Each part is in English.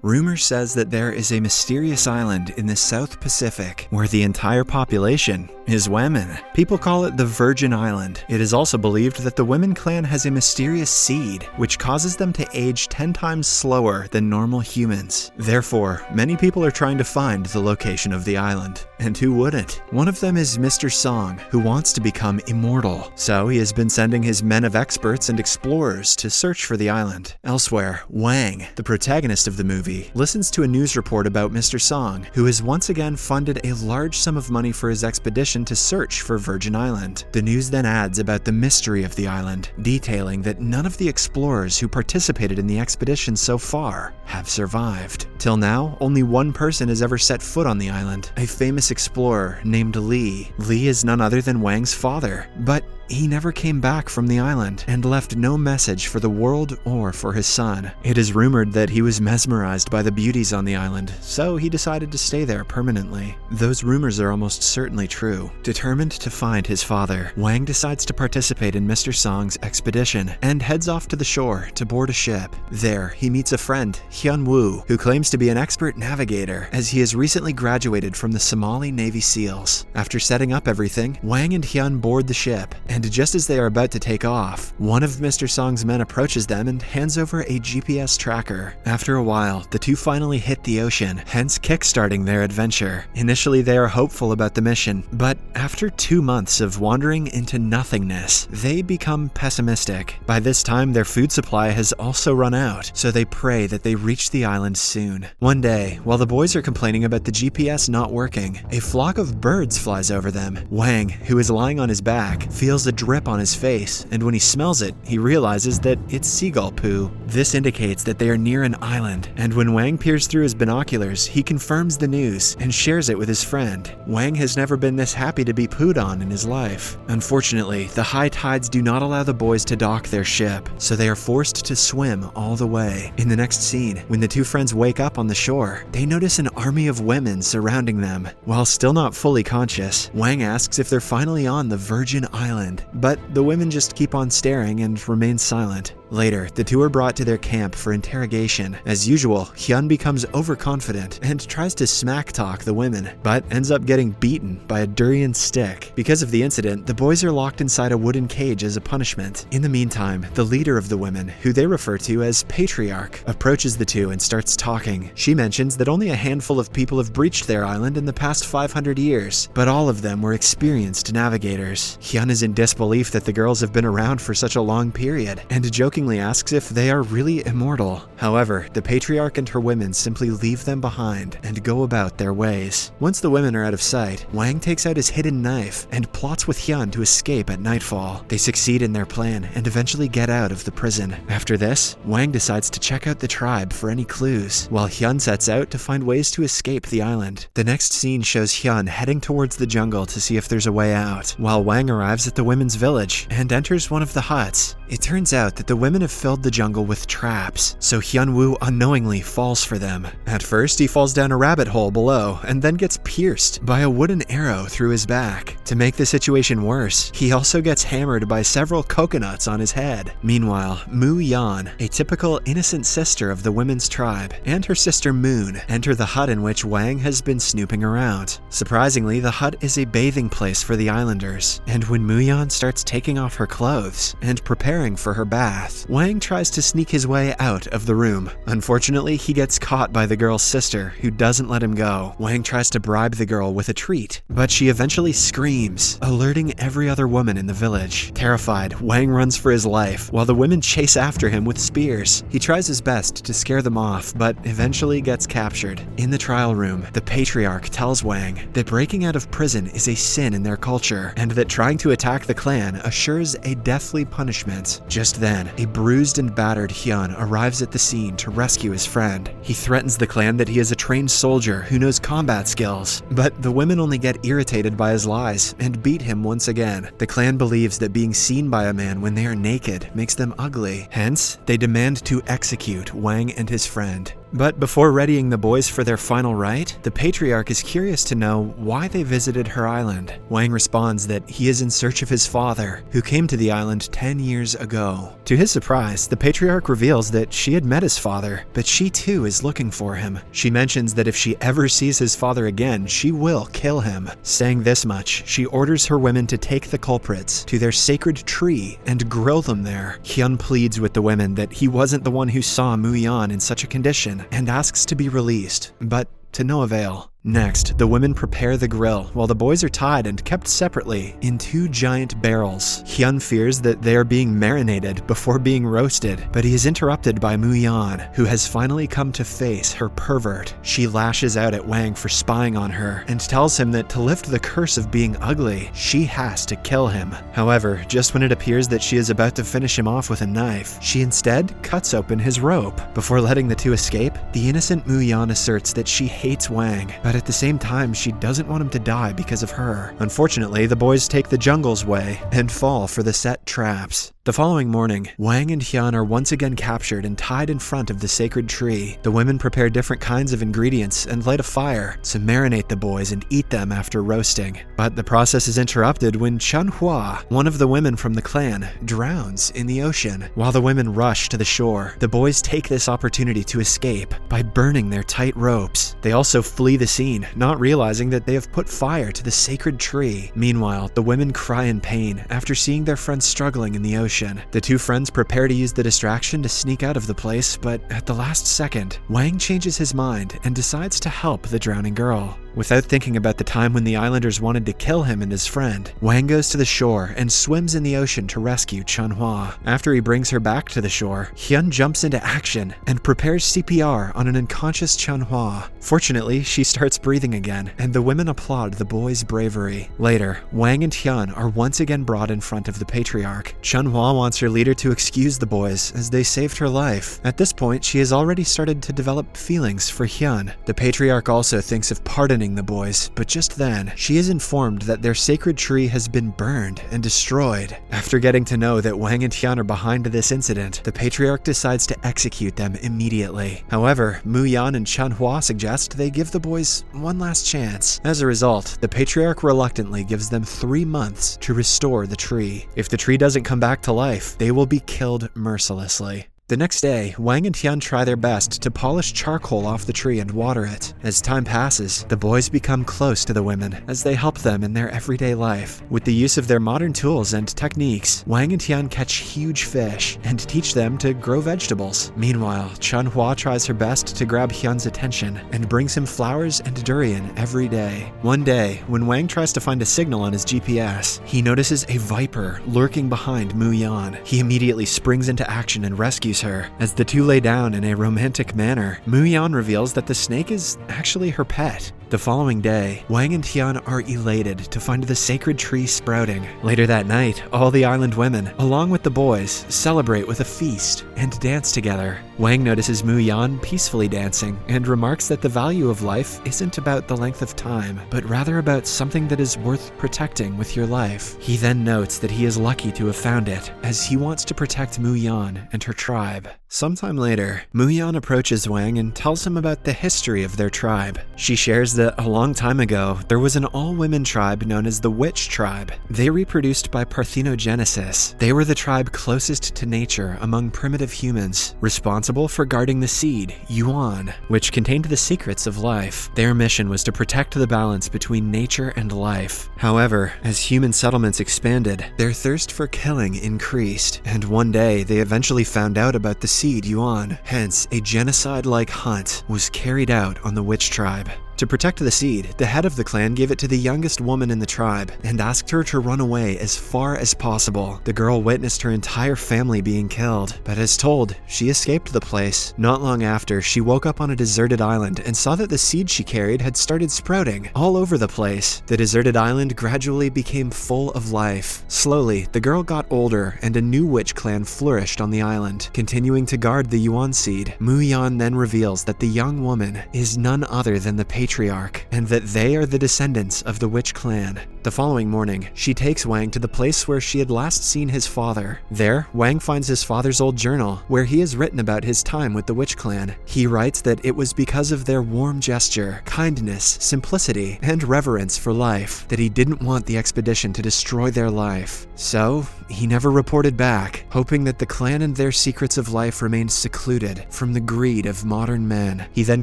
Rumor says that there is a mysterious island in the South Pacific where the entire population is women. People call it the Virgin Island. It is also believed that the women clan has a mysterious seed, which causes them to age 10 times slower than normal humans. Therefore, many people are trying to find the location of the island. And who wouldn't? One of them is Mr. Song, who wants to become immortal. So he has been sending his men of experts and explorers to search for the island. Elsewhere, Wang, the protagonist of the movie, listens to a news report about Mr. Song, who has once again funded a large sum of money for his expedition to search for Virgin Island. The news then adds about the mystery of the island, detailing that none of the explorers who participated in the expedition so far have survived. Till now, only one person has ever set foot on the island, a famous explorer named Lee. Lee is none other than Wang's father, but he never came back from the island and left no message for the world or for his son. It is rumored that he was mesmerized by the beauties on the island, so he decided to stay there permanently. Those rumors are almost certainly true. Determined to find his father, Wang decides to participate in Mr. Song's expedition and heads off to the shore to board a ship. There, he meets a friend, Hyun Woo, who claims to be an expert navigator as he has recently graduated from the Somali Navy SEALs. After setting up everything, Wang and Hyun board the ship, and just as they are about to take off, one of Mr. Song's men approaches them and hands over a GPS tracker. After a while, the two finally hit the ocean, hence kickstarting their adventure. Initially, they are hopeful about the mission, but after 2 months of wandering into nothingness, they become pessimistic. By this time, their food supply has also run out, so they pray that they reach the island soon. One day, while the boys are complaining about the GPS not working, a flock of birds flies over them. Wang, who is lying on his back, feels a drip on his face, and when he smells it, he realizes that it's seagull poo. This indicates that they are near an island, and when Wang peers through his binoculars, he confirms the news and shares it with his friend. Wang has never been this happy to be pooed on in his life. Unfortunately, the high tides do not allow the boys to dock their ship, so they are forced to swim all the way. In the next scene, when the two friends wake up on the shore, they notice an army of women surrounding them. While still not fully conscious, Wang asks if they're finally on the Virgin Island, but the women just keep on staring and remain silent. Later, the two are brought to their camp for interrogation. As usual, Hyun becomes overconfident and tries to smack talk the women, but ends up getting beaten by a durian stick. Because of the incident, the boys are locked inside a wooden cage as a punishment. In the meantime, the leader of the women, who they refer to as Patriarch, approaches the two and starts talking. She mentions that only a handful of people have breached their island in the past 500 years, but all of them were experienced navigators. Hyun is in disbelief that the girls have been around for such a long period, and jokingly asks if they are really immortal. However, the Patriarch and her women simply leave them behind and go about their ways. Once the women are out of sight, Wang takes out his hidden knife and plots with Hyun to escape at nightfall. They succeed in their plan and eventually get out of the prison. After this, Wang decides to check out the tribe for any clues, while Hyun sets out to find ways to escape the island. The next scene shows Hyun heading towards the jungle to see if there's a way out, while Wang arrives at the women's village and enters one of the huts. It turns out that the women have filled the jungle with traps, so Hyun Woo unknowingly falls for them. At first, he falls down a rabbit hole below and then gets pierced by a wooden arrow through his back. To make the situation worse, he also gets hammered by several coconuts on his head. Meanwhile, Moo Yan, a typical innocent sister of the women's tribe, and her sister Moon enter the hut in which Wang has been snooping around. Surprisingly, the hut is a bathing place for the islanders, and when Moo Yan starts taking off her clothes and preparing for her bath, Wang tries to sneak his way out of the room. Unfortunately, he gets caught by the girl's sister, who doesn't let him go. Wang tries to bribe the girl with a treat, but she eventually screams, alerting every other woman in the village. Terrified, Wang runs for his life, while the women chase after him with spears. He tries his best to scare them off, but eventually gets captured. In the trial room, the Patriarch tells Wang that breaking out of prison is a sin in their culture, and that trying to attack the clan assures a deathly punishment. Just then, a bruised and battered Hyun arrives at the scene to rescue his friend. He threatens the clan that he is a trained soldier who knows combat skills, but the women only get irritated by his lies and beat him once again. The clan believes that being seen by a man when they are naked makes them ugly. Hence, they demand to execute Wang and his friend. But before readying the boys for their final rite, the patriarch is curious to know why they visited her island. Wang responds that he is in search of his father, who came to the island 10 years ago. To his surprise, the patriarch reveals that she had met his father, but she too is looking for him. She mentions that if she ever sees his father again, she will kill him. Saying this much, she orders her women to take the culprits to their sacred tree and grill them there. Hyun pleads with the women that he wasn't the one who saw Mu-yeon in such a condition and asks to be released, but to no avail. Next, the women prepare the grill, while the boys are tied and kept separately in 2 giant barrels. Hyun fears that they are being marinated before being roasted, but he is interrupted by Mu-yeon, who has finally come to face her pervert. She lashes out at Wang for spying on her, and tells him that to lift the curse of being ugly, she has to kill him. However, just when it appears that she is about to finish him off with a knife, she instead cuts open his rope. Before letting the two escape, the innocent Mu-yeon asserts that she hates Wang, but at the same time, she doesn't want him to die because of her. Unfortunately, the boys take the jungle's way and fall for the set traps. The following morning, Wang and Hyun are once again captured and tied in front of the sacred tree. The women prepare different kinds of ingredients and light a fire to marinate the boys and eat them after roasting. But the process is interrupted when Chun-hwa, one of the women from the clan, drowns in the ocean. While the women rush to the shore, the boys take this opportunity to escape by burning their tight ropes. They also flee the scene, not realizing that they have put fire to the sacred tree. Meanwhile, the women cry in pain after seeing their friends struggling in the ocean. The two friends prepare to use the distraction to sneak out of the place, but at the last second, Wang changes his mind and decides to help the drowning girl. Without thinking about the time when the islanders wanted to kill him and his friend, Wang goes to the shore and swims in the ocean to rescue Chun-hwa. After he brings her back to the shore, Hyun jumps into action and prepares CPR on an unconscious Chun-hwa. Fortunately, she starts breathing again, and the women applaud the boy's bravery. Later, Wang and Hyun are once again brought in front of the patriarch. Chun-hwa wants her leader to excuse the boys as they saved her life. At this point, she has already started to develop feelings for Hyun. The patriarch also thinks of pardoning the boys, but just then, she is informed that their sacred tree has been burned and destroyed. After getting to know that Wang and Hyun are behind this incident, the patriarch decides to execute them immediately. However, Mu-yeon and Chun-hwa suggest they give the boys one last chance. As a result, the patriarch reluctantly gives them 3 months to restore the tree. If the tree doesn't come back to life, they will be killed mercilessly. The next day, Wang and Hyun try their best to polish charcoal off the tree and water it. As time passes, the boys become close to the women as they help them in their everyday life. With the use of their modern tools and techniques, Wang and Hyun catch huge fish and teach them to grow vegetables. Meanwhile, Chun-hwa tries her best to grab Hyun's attention and brings him flowers and durian every day. One day, when Wang tries to find a signal on his GPS, he notices a viper lurking behind Mu-yeon. He immediately springs into action and rescues her. As the two lay down in a romantic manner, Mu-yeon reveals that the snake is actually her pet. The following day, Wang and Hyun are elated to find the sacred tree sprouting. Later that night, all the island women, along with the boys, celebrate with a feast and dance together. Wang notices Mu-yeon peacefully dancing and remarks that the value of life isn't about the length of time, but rather about something that is worth protecting with your life. He then notes that he is lucky to have found it, as he wants to protect Mu-yeon and her tribe. Sometime later, Mu-yeon approaches Wang and tells him about the history of their tribe. She shares that a long time ago, there was an all-women tribe known as the Witch Tribe. They reproduced by parthenogenesis. They were the tribe closest to nature among primitive humans, responsible for guarding the seed, Yuan, which contained the secrets of life. Their mission was to protect the balance between nature and life. However, as human settlements expanded, their thirst for killing increased, and one day they eventually found out about the seed Yuan. Hence, a genocide-like hunt was carried out on the Witch Tribe. To protect the seed, the head of the clan gave it to the youngest woman in the tribe and asked her to run away as far as possible. The girl witnessed her entire family being killed, but as told, she escaped the place. Not long after, she woke up on a deserted island and saw that the seed she carried had started sprouting all over the place. The deserted island gradually became full of life. Slowly, the girl got older and a new witch clan flourished on the island, continuing to guard the Yuan seed. Mu-yeon then reveals that the young woman is none other than the patriarch, and that they are the descendants of the witch clan. The following morning, she takes Wang to the place where she had last seen his father. There, Wang finds his father's old journal, where he has written about his time with the witch clan. He writes that it was because of their warm gesture, kindness, simplicity, and reverence for life that he didn't want the expedition to destroy their life. So, he never reported back, hoping that the clan and their secrets of life remained secluded from the greed of modern men. He then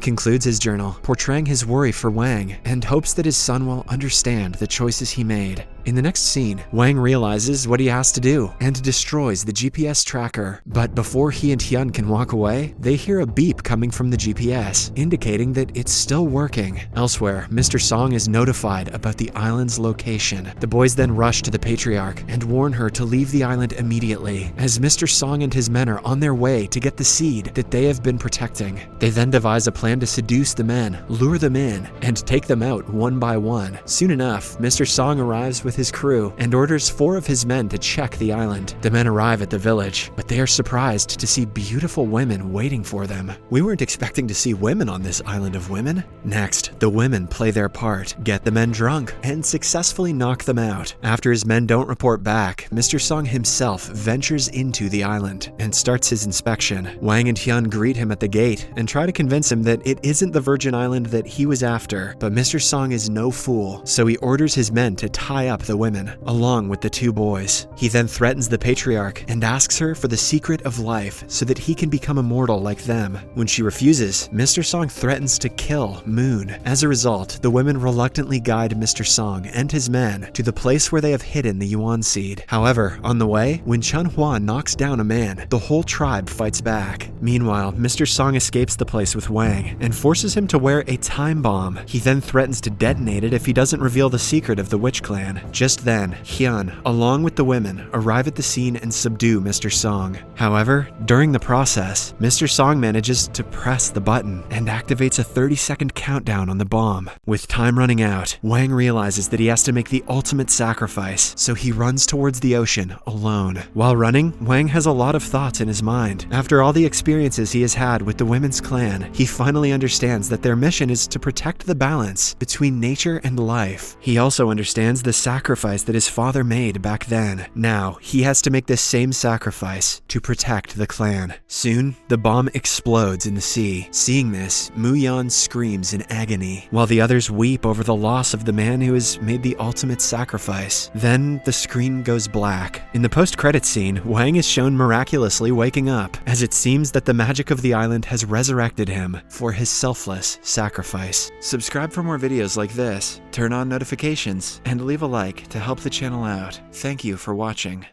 concludes his journal, portraying his worry for Wang, and hopes that his son will understand the choices he made. In the next scene, Wang realizes what he has to do and destroys the GPS tracker. But before he and Hyun can walk away, they hear a beep coming from the GPS, indicating that it's still working. Elsewhere, Mr. Song is notified about the island's location. The boys then rush to the patriarch and warn her to leave the island immediately, as Mr. Song and his men are on their way to get the seed that they have been protecting. They then devise a plan to seduce the men, lure them in, and take them out one by one. Soon enough, Mr. Song arrives with his crew and orders 4 of his men to check the island. The men arrive at the village, but they are surprised to see beautiful women waiting for them. We weren't expecting to see women on this island of women. Next, the women play their part, get the men drunk, and successfully knock them out. After his men don't report back, Mr. Song himself ventures into the island and starts his inspection. Wang and Hyun greet him at the gate and try to convince him that it isn't the Virgin Island that he was after, but Mr. Song is no fool, so he orders his men to tie up the women, along with the 2 boys. He then threatens the patriarch and asks her for the secret of life so that he can become immortal like them. When she refuses, Mr. Song threatens to kill Moon. As a result, the women reluctantly guide Mr. Song and his men to the place where they have hidden the Yuan seed. However, on the way, when Chun Hua knocks down a man, the whole tribe fights back. Meanwhile, Mr. Song escapes the place with Wang and forces him to wear a time bomb. He then threatens to detonate it if he doesn't reveal the secret of the witch clan. Just then, Hyun, along with the women, arrive at the scene and subdue Mr. Song. However, during the process, Mr. Song manages to press the button and activates a 30-second countdown on the bomb. With time running out, Wang realizes that he has to make the ultimate sacrifice, so he runs towards the ocean alone. While running, Wang has a lot of thoughts in his mind. After all the experiences he has had with the women's clan, he finally understands that their mission is to protect the balance between nature and life. He also understands the sacrifice that his father made back then. Now, he has to make the same sacrifice to protect the clan. Soon, the bomb explodes in the sea. Seeing this, Mu-yeon screams in agony, while the others weep over the loss of the man who has made the ultimate sacrifice. Then, the screen goes black. In the post-credits scene, Wang is shown miraculously waking up, as it seems that the magic of the island has resurrected him for his selfless sacrifice. Subscribe for more videos like this, turn on notifications, and leave a like to help the channel out. Thank you for watching.